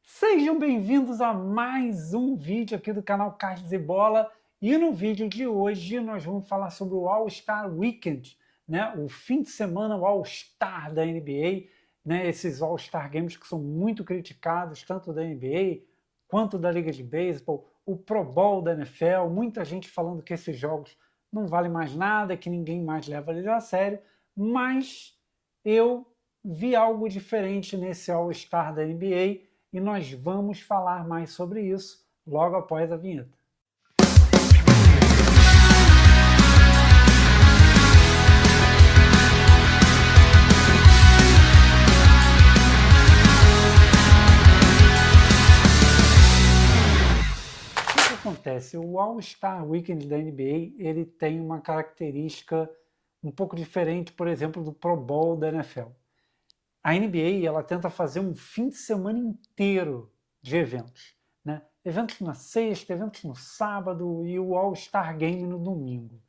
Sejam bem-vindos a mais um vídeo aqui do canal Cards e Bola. E no vídeo de hoje nós vamos falar sobre o All-Star Weekend, né? O fim de semana, o All-Star da NBA, né? Esses All-Star Games que são muito criticados, tanto da NBA quanto da Liga de Beisebol, o Pro Bowl da NFL, muita gente falando que esses jogos não valem mais nada, que ninguém mais leva eles a sério, mas eu vi algo diferente nesse All-Star da NBA e nós vamos falar mais sobre isso logo após a vinheta. O que acontece? O All-Star Weekend da NBA ele tem uma característica um pouco diferente, por exemplo, do Pro Bowl da NFL. A NBA ela tenta fazer um fim de semana inteiro de eventos, né? Eventos na sexta, eventos no sábado e o All-Star Game no domingo.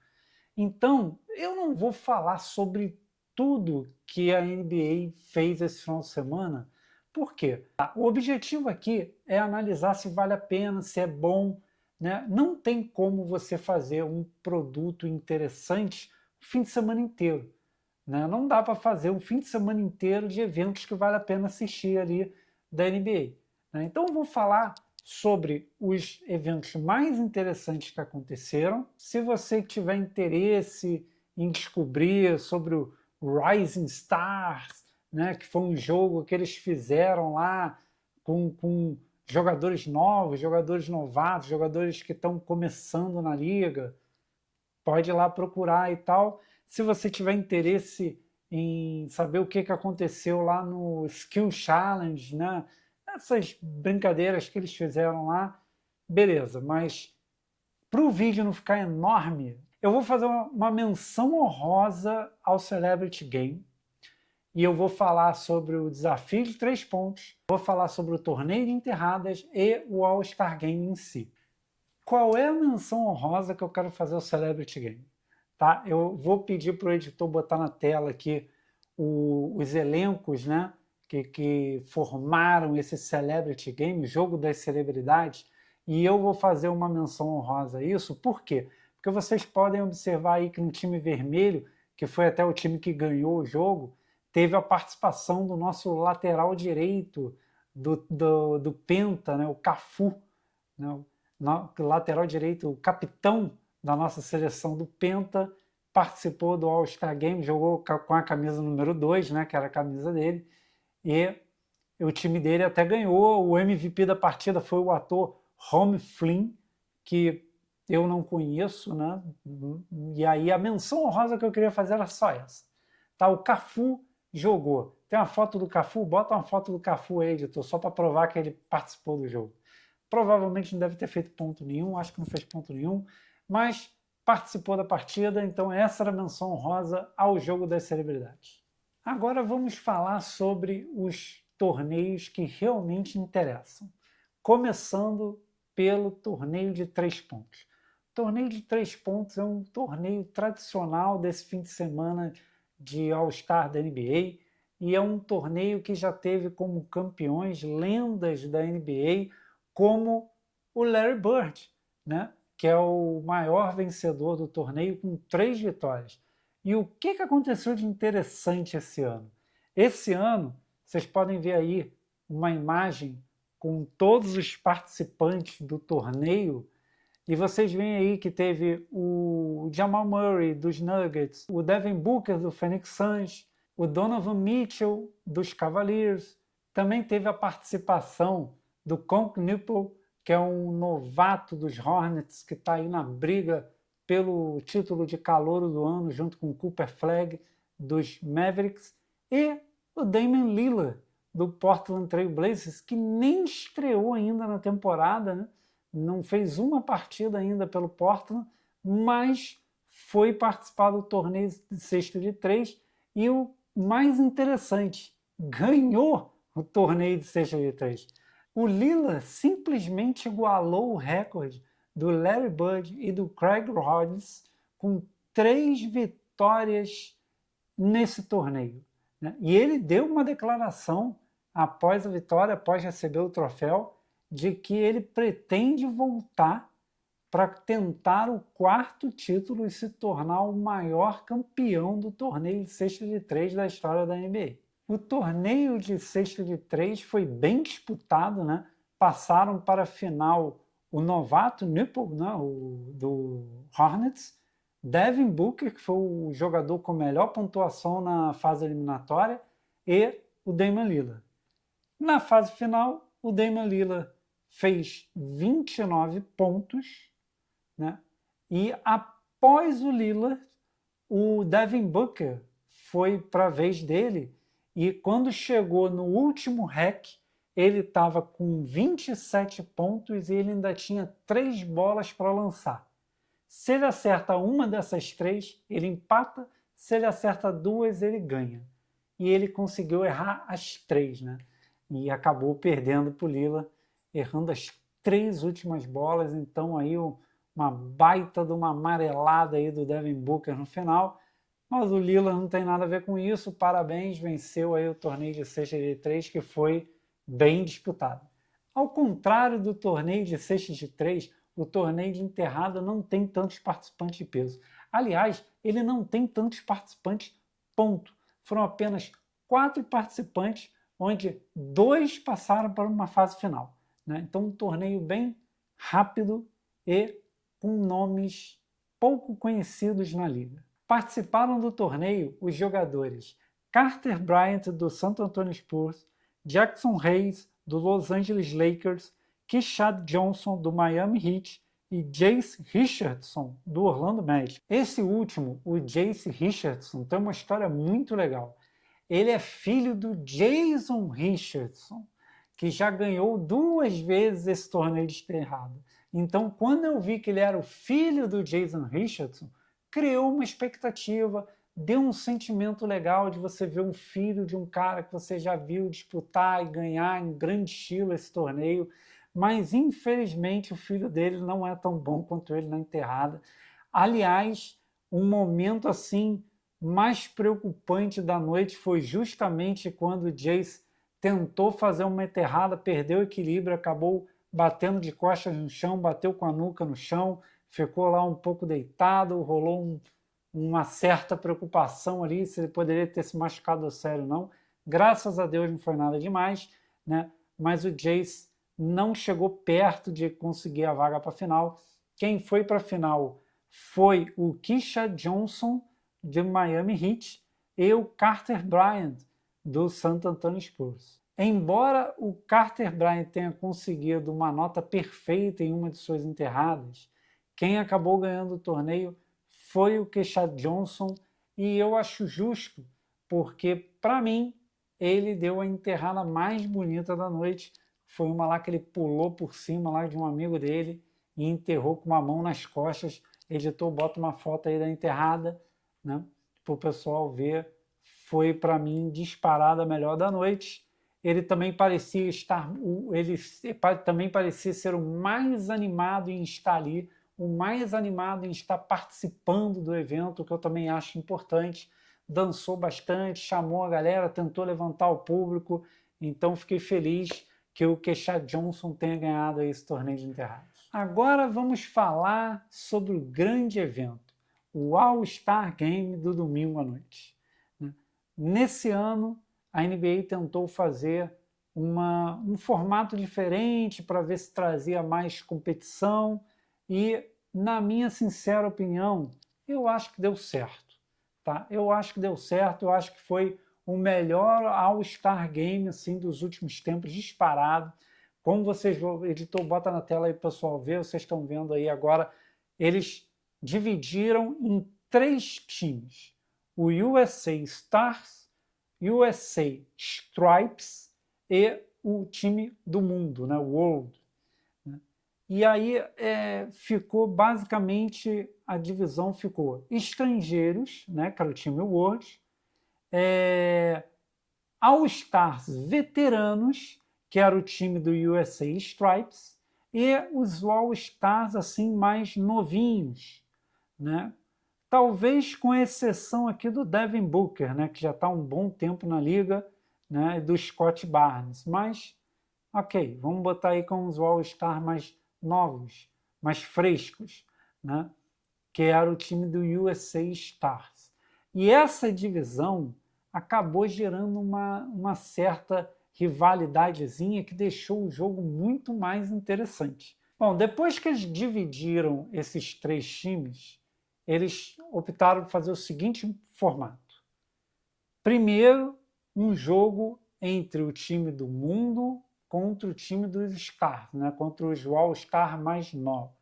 Então, eu não vou falar sobre tudo que a NBA fez esse final de semana. Por quê? O objetivo aqui é analisar se vale a pena, se é bom, né? Não tem como você fazer um produto interessante o fim de semana inteiro, né? Não dá para fazer um fim de semana inteiro de eventos que vale a pena assistir ali da NBA, né? Então eu vou falar sobre os eventos mais interessantes que aconteceram. Se você tiver interesse em descobrir sobre o Rising Stars, né, que foi um jogo que eles fizeram lá com jogadores novos, jogadores novatos, jogadores que estão começando na liga, pode ir lá procurar e tal. Se você tiver interesse em saber o que aconteceu lá no Skill Challenge, né? Essas brincadeiras que eles fizeram lá, beleza, mas para o vídeo não ficar enorme, eu vou fazer uma menção honrosa ao Celebrity Game e eu vou falar sobre o desafio de 3 pontos, vou falar sobre o torneio de enterradas e o All-Star Game em si. Qual é a menção honrosa que eu quero fazer ao Celebrity Game? Tá? Eu vou pedir para o editor botar na tela aqui os elencos, né, que formaram esse Celebrity Game, o jogo das celebridades, e eu vou fazer uma menção honrosa a isso. Por quê? Porque vocês podem observar aí que no time vermelho, que foi até o time que ganhou o jogo, teve a participação do nosso lateral direito do Penta, né, o Cafu, né, lateral direito, o capitão da nossa seleção do Penta, participou do All-Star Game, jogou com a camisa número 2, né, que era a camisa dele, e o time dele até ganhou. O MVP da partida foi o ator Home Flynn, que eu não conheço, né? E aí a menção honrosa que eu queria fazer era só essa. Tá, o Cafu jogou. Tem uma foto do Cafu? Bota uma foto do Cafu aí, editor, só para provar que ele participou do jogo. Provavelmente não deve ter feito ponto nenhum, acho que não fez ponto nenhum, mas participou da partida, então essa era a menção honrosa ao jogo das celebridades. Agora vamos falar sobre os torneios que realmente interessam, começando pelo torneio de 3 pontos. O torneio de 3 pontos é um torneio tradicional desse fim de semana de All-Star da NBA e é um torneio que já teve como campeões lendas da NBA, como o Larry Bird, né? Que é o maior vencedor do torneio com 3 vitórias. E o que aconteceu de interessante esse ano? Esse ano, vocês podem ver aí uma imagem com todos os participantes do torneio, e vocês veem aí que teve o Jamal Murray dos Nuggets, o Devin Booker do Phoenix Suns, o Donovan Mitchell dos Cavaliers, também teve a participação do Conk Nipple, que é um novato dos Hornets, que está aí na briga pelo título de calouro do ano, junto com o Cooper Flag dos Mavericks, e o Damian Lillard do Portland Trail Blazers, que nem estreou ainda na temporada, né? Não fez uma partida ainda pelo Portland, mas foi participar do torneio de cesta de 3 e o mais interessante, ganhou o torneio de cesta de 3. O Lillard simplesmente igualou o recorde do Larry Bird e do Craig Hodges com 3 vitórias nesse torneio, né? E ele deu uma declaração após a vitória, após receber o troféu, de que ele pretende voltar para tentar o 4º título e se tornar o maior campeão do torneio de cesta de 3 da história da NBA. O torneio de cesta de 3 foi bem disputado, né? Passaram para a final o novato Nipple, né? Do Hornets, Devin Booker, que foi o jogador com melhor pontuação na fase eliminatória, e o Damian Lillard. Na fase final, o Damian Lillard fez 29 pontos, né? E após o Lillard, o Devin Booker foi para a vez dele, e quando chegou no último hack, ele estava com 27 pontos e ele ainda tinha 3 bolas para lançar. Se ele acerta uma dessas 3, ele empata. Se ele acerta 2, ele ganha. E ele conseguiu errar as 3, né? E acabou perdendo para o Lillard, errando as 3 últimas bolas. Então aí uma baita de uma amarelada aí do Devin Booker no final. Mas o Lillard não tem nada a ver com isso. Parabéns, venceu aí o torneio de cesta de 3, que foi bem disputado. Ao contrário do torneio de cesta de 3, o torneio de enterrada não tem tantos participantes de peso. Aliás, ele não tem tantos participantes, ponto. Foram apenas 4 participantes, onde 2 passaram para uma fase final, né? Então, um torneio bem rápido e com nomes pouco conhecidos na liga. Participaram do torneio os jogadores Carter Bryant, do San Antonio Spurs, Jackson Hayes, do Los Angeles Lakers, Keshad Johnson, do Miami Heat, e Jace Richardson, do Orlando Magic. Esse último, o Jace Richardson, tem uma história muito legal. Ele é filho do Jason Richardson, que já ganhou 2 vezes esse torneio de enterrada. Então, quando eu vi que ele era o filho do Jason Richardson, criou uma expectativa, deu um sentimento legal de você ver um filho de um cara que você já viu disputar e ganhar em grande estilo esse torneio, mas infelizmente o filho dele não é tão bom quanto ele na enterrada. Aliás, um momento assim mais preocupante da noite foi justamente quando o Jace tentou fazer uma enterrada, perdeu o equilíbrio, acabou batendo de costas no chão, bateu com a nuca no chão, ficou lá um pouco deitado, rolou uma certa preocupação ali se ele poderia ter se machucado a sério ou não. Graças a Deus não foi nada demais, né? Mas o Jace não chegou perto de conseguir a vaga para a final. Quem foi para a final foi o Keshad Johnson, de Miami Heat, e o Carter Bryant, do San Antonio Spurs. Embora o Carter Bryant tenha conseguido uma nota perfeita em uma de suas enterradas, quem acabou ganhando o torneio foi o Keshad Johnson, e eu acho justo, porque, para mim, ele deu a enterrada mais bonita da noite. Foi uma lá que ele pulou por cima lá de um amigo dele e enterrou com uma mão nas costas. Editor, bota uma foto aí da enterrada, né, para o pessoal ver. Foi, para mim, disparada a melhor da noite. Ele também parecia ser o mais animado em estar ali, o mais animado em estar participando do evento, que eu também acho importante. Dançou bastante, chamou a galera, tentou levantar o público. Então fiquei feliz que o Keshad Johnson tenha ganhado esse torneio de enterrados. Agora vamos falar sobre o grande evento, o All-Star Game do domingo à noite. Nesse ano, a NBA tentou fazer um formato diferente para ver se trazia mais competição e, na minha sincera opinião, eu acho que deu certo. Tá? Eu acho que deu certo, eu acho que foi o melhor All-Star Game assim, dos últimos tempos, disparado. Como vocês, editor, bota na tela aí para o pessoal ver, vocês estão vendo aí agora, eles dividiram em 3 times. O USA Stars, USA Stripes e o time do mundo, né, World. E aí ficou basicamente, a divisão ficou estrangeiros, né, que era o time World, All-Stars veteranos, que era o time do USA Stripes, e os All-Stars assim, mais novinhos, né? Talvez com exceção aqui do Devin Booker, né, que já está um bom tempo na liga, né, do Scott Barnes, mas ok, vamos botar aí com os All-Star mais novos, mais frescos, né, que era o time do USA Stars. E essa divisão acabou gerando uma certa rivalidadezinha que deixou o jogo muito mais interessante. Bom, depois que eles dividiram esses 3 times, eles optaram por fazer o seguinte formato. Primeiro, um jogo entre o time do mundo contra o time dos Stars, né? Contra os All-Star mais novos.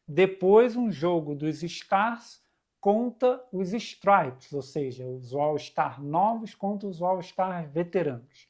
Depois, um jogo dos Stars contra os Stripes, ou seja, os All-Star novos contra os All-Star veteranos.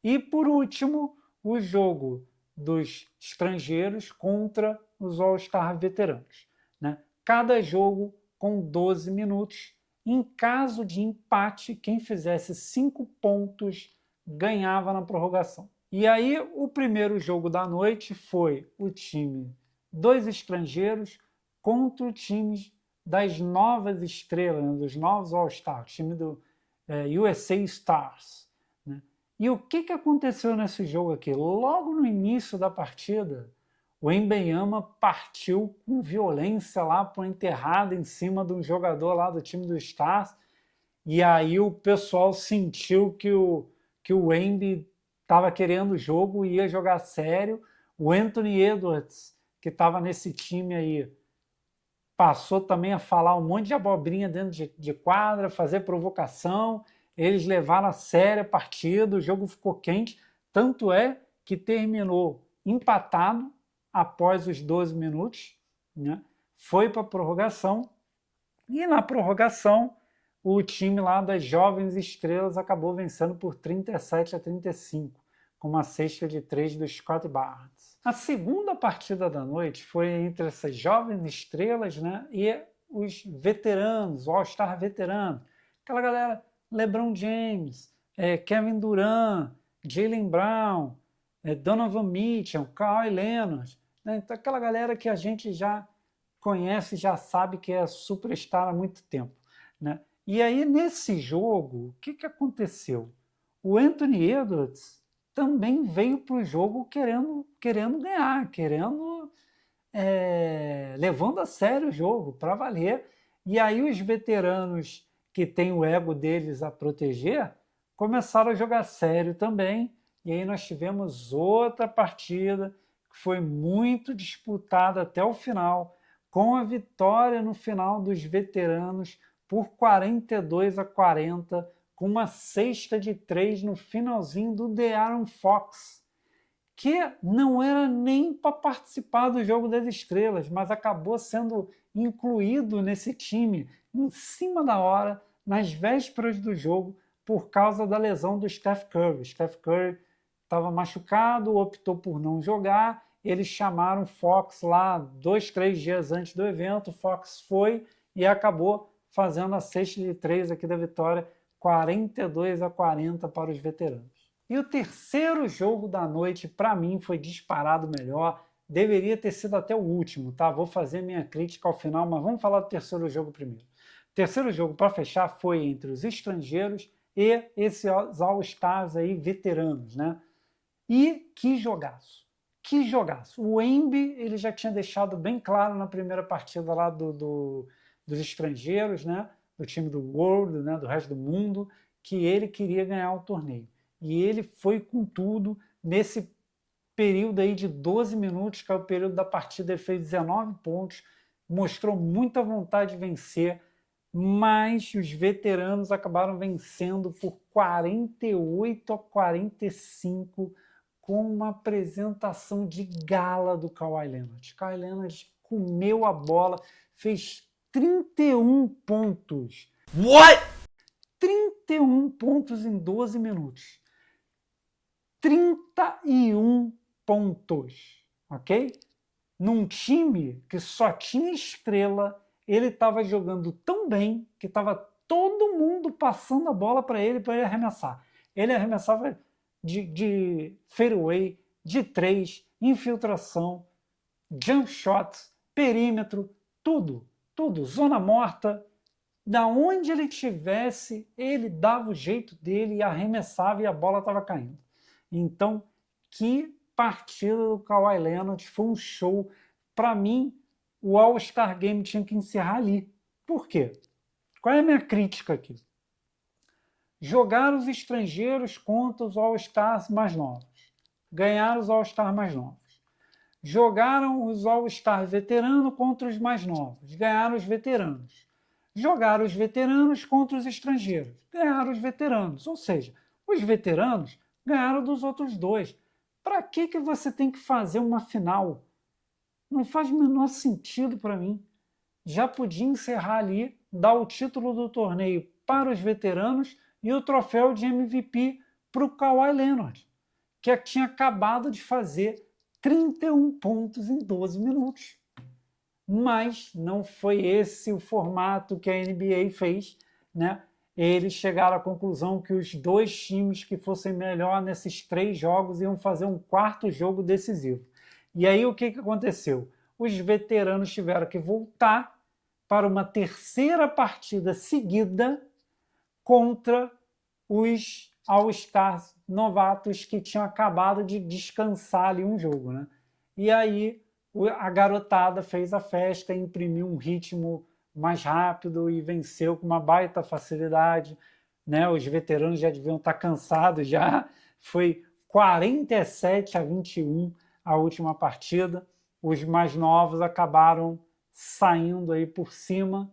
E, por último, o jogo dos estrangeiros contra os All-Star veteranos, né? Cada jogo com 12 minutos. Em caso de empate, quem fizesse 5 pontos ganhava na prorrogação. E aí, o primeiro jogo da noite foi o time dos estrangeiros contra o time das novas estrelas, né, dos novos All-Stars, o time do USA Stars. Né? E o que aconteceu nesse jogo aqui? Logo no início da partida, o Wembanyama partiu com violência lá para uma enterrada em cima de um jogador lá do time do Stars, e aí o pessoal sentiu que o Wemby estava querendo o jogo e ia jogar sério. O Anthony Edwards, que estava nesse time aí, passou também a falar um monte de abobrinha dentro de quadra, fazer provocação. Eles levaram a sério a partida, o jogo ficou quente, tanto é que terminou empatado após os 12 minutos, né? Foi para a prorrogação, e na prorrogação o time lá das Jovens Estrelas acabou vencendo por 37-35, com uma cesta de 3 do Scott Barnes. A segunda partida da noite foi entre essas Jovens Estrelas, né, e os veteranos, o All-Star veterano, aquela galera, LeBron James, Kevin Durant, Jaylen Brown, Donovan Mitchell, Kawhi Leonard, né, então aquela galera que a gente já conhece, já sabe que é superstar há muito tempo, né? E aí, nesse jogo, o que aconteceu? O Anthony Edwards também veio para o jogo querendo ganhar, levando a sério o jogo, para valer. E aí os veteranos que têm o ego deles a proteger começaram a jogar sério também. E aí nós tivemos outra partida que foi muito disputada até o final, com a vitória no final dos veteranos por 42-40, com uma cesta de 3 no finalzinho do De'Aaron Fox, que não era nem para participar do Jogo das Estrelas, mas acabou sendo incluído nesse time em cima da hora, nas vésperas do jogo, por causa da lesão do Steph Curry. Steph Curry estava machucado, optou por não jogar, eles chamaram Fox lá 2, 3 dias antes do evento, Fox foi e acabou fazendo a cesta de 3 aqui da vitória, 42-40 para os veteranos. E o terceiro jogo da noite, para mim, foi disparado melhor. Deveria ter sido até o último, tá? Vou fazer minha crítica ao final, mas vamos falar do terceiro jogo primeiro. O terceiro jogo, para fechar, foi entre os estrangeiros e esses All-Stars aí veteranos, né? E que jogaço! Que jogaço! O Wemby, ele já tinha deixado bem claro na primeira partida lá dos estrangeiros, né? Do time do World, né? Do resto do mundo, que ele queria ganhar o torneio. E ele foi com tudo nesse período aí de 12 minutos, que é o período da partida, ele fez 19 pontos, mostrou muita vontade de vencer, mas os veteranos acabaram vencendo por 48-45, com uma apresentação de gala do Kawhi Leonard. Kawhi Leonard comeu a bola, fez 31 pontos. What? 31 pontos em 12 minutos. 31 pontos, ok? Num time que só tinha estrela, ele estava jogando tão bem que estava todo mundo passando a bola para ele arremessar. Ele arremessava de fadeaway, de 3, infiltração, jump shots, perímetro, tudo, zona morta, Da onde ele estivesse, ele dava o jeito dele e arremessava e a bola estava caindo. Então, que partida do Kawhi Leonard, foi um show. Para mim, o All-Star Game tinha que encerrar ali. Por quê? Qual é a minha crítica aqui? Jogar os estrangeiros contra os All-Stars mais novos. Ganhar os All-Stars mais novos. Jogaram os All-Stars veteranos contra os mais novos. Ganharam os veteranos. Jogaram os veteranos contra os estrangeiros. Ganharam os veteranos. Ou seja, os veteranos ganharam dos outros dois. Para que você tem que fazer uma final? Não faz o menor sentido para mim. Já podia encerrar ali, dar o título do torneio para os veteranos e o troféu de MVP para o Kawhi Leonard, que tinha acabado de fazer 31 pontos em 12 minutos. Mas não foi esse o formato que a NBA fez, né? Eles chegaram à conclusão que os dois times que fossem melhor nesses 3 jogos iam fazer um 4º jogo decisivo. E aí o que aconteceu? Os veteranos tiveram que voltar para uma 3ª partida seguida contra os All-Stars novatos que tinham acabado de descansar ali um jogo, né? E aí a garotada fez a festa, imprimiu um ritmo mais rápido e venceu com uma baita facilidade, né? Os veteranos já deviam estar cansados já. Foi 47-21 a última partida. Os mais novos acabaram saindo aí por cima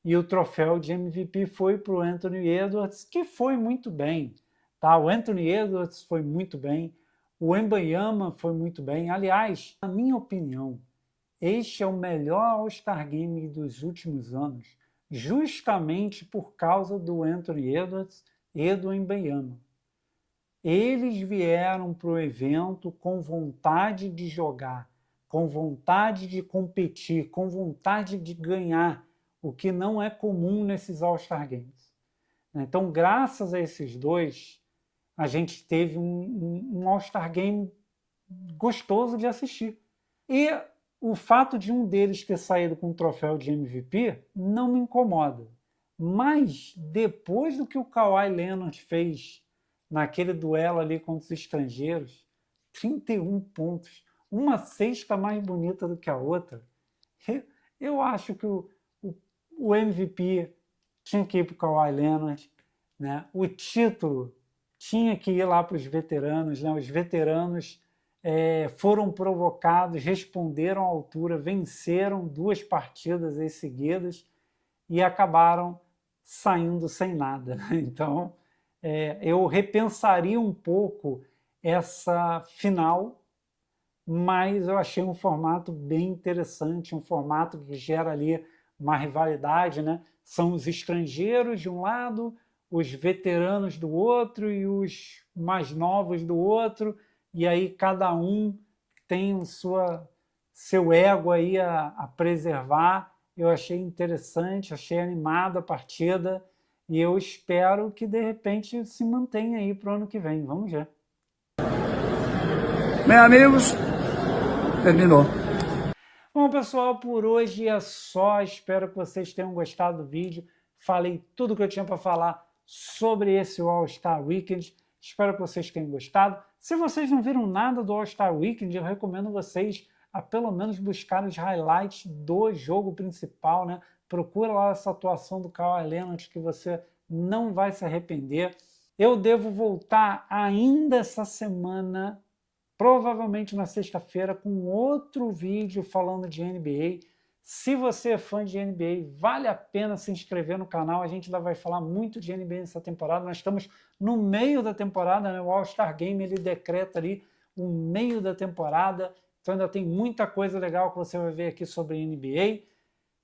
e o troféu de MVP foi para o Anthony Edwards, que foi muito bem. Tá? O Anthony Edwards foi muito bem, o Wembanyama foi muito bem. Aliás, na minha opinião, este é o melhor All-Star Game dos últimos anos, justamente por causa do Anthony Edwards e do Wembanyama. Eles vieram para o evento com vontade de jogar, com vontade de competir, com vontade de ganhar, o que não é comum nesses All-Star Games. Então, graças a esses dois, a gente teve um All-Star Game gostoso de assistir. E o fato de um deles ter saído com o troféu de MVP não me incomoda. Mas, depois do que o Kawhi Leonard fez naquele duelo ali contra os estrangeiros, 31 pontos, uma cesta mais bonita do que a outra, eu acho que o MVP tinha que ir para o Kawhi Leonard, né? O título tinha que ir lá para os veteranos, né? Os veteranos foram provocados, responderam à altura, venceram 2 partidas aí seguidas e acabaram saindo sem nada. Então, eu repensaria um pouco essa final, mas eu achei um formato bem interessante, um formato que gera ali uma rivalidade, né? São os estrangeiros de um lado, os veteranos do outro e os mais novos do outro, e aí cada um tem seu ego aí a preservar. Eu achei interessante, achei animada a partida, e eu espero que de repente se mantenha aí para o ano que vem. Vamos ver. Bem, amigos, terminou. Bom, pessoal, por hoje é só. Espero que vocês tenham gostado do vídeo. Falei tudo o que eu tinha para falar sobre esse All-Star Weekend. Espero que vocês tenham gostado. Se vocês não viram nada do All-Star Weekend, eu recomendo vocês a pelo menos buscar os highlights do jogo principal, né? Procura lá essa atuação do Kawhi Leonard que você não vai se arrepender. Eu devo voltar ainda essa semana, provavelmente na sexta-feira, com outro vídeo falando de NBA. Se você é fã de NBA, vale a pena se inscrever no canal. A gente ainda vai falar muito de NBA nessa temporada. Nós estamos no meio da temporada, né? O All-Star Game ele decreta ali o meio da temporada. Então ainda tem muita coisa legal que você vai ver aqui sobre NBA.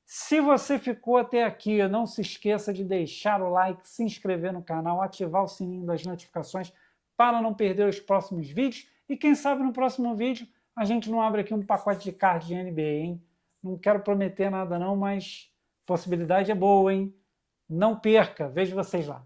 Se você ficou até aqui, não se esqueça de deixar o like, se inscrever no canal, ativar o sininho das notificações para não perder os próximos vídeos. E quem sabe no próximo vídeo a gente não abre aqui um pacote de cards de NBA, hein? Não quero prometer nada não, mas a possibilidade é boa, hein? Não perca, vejo vocês lá.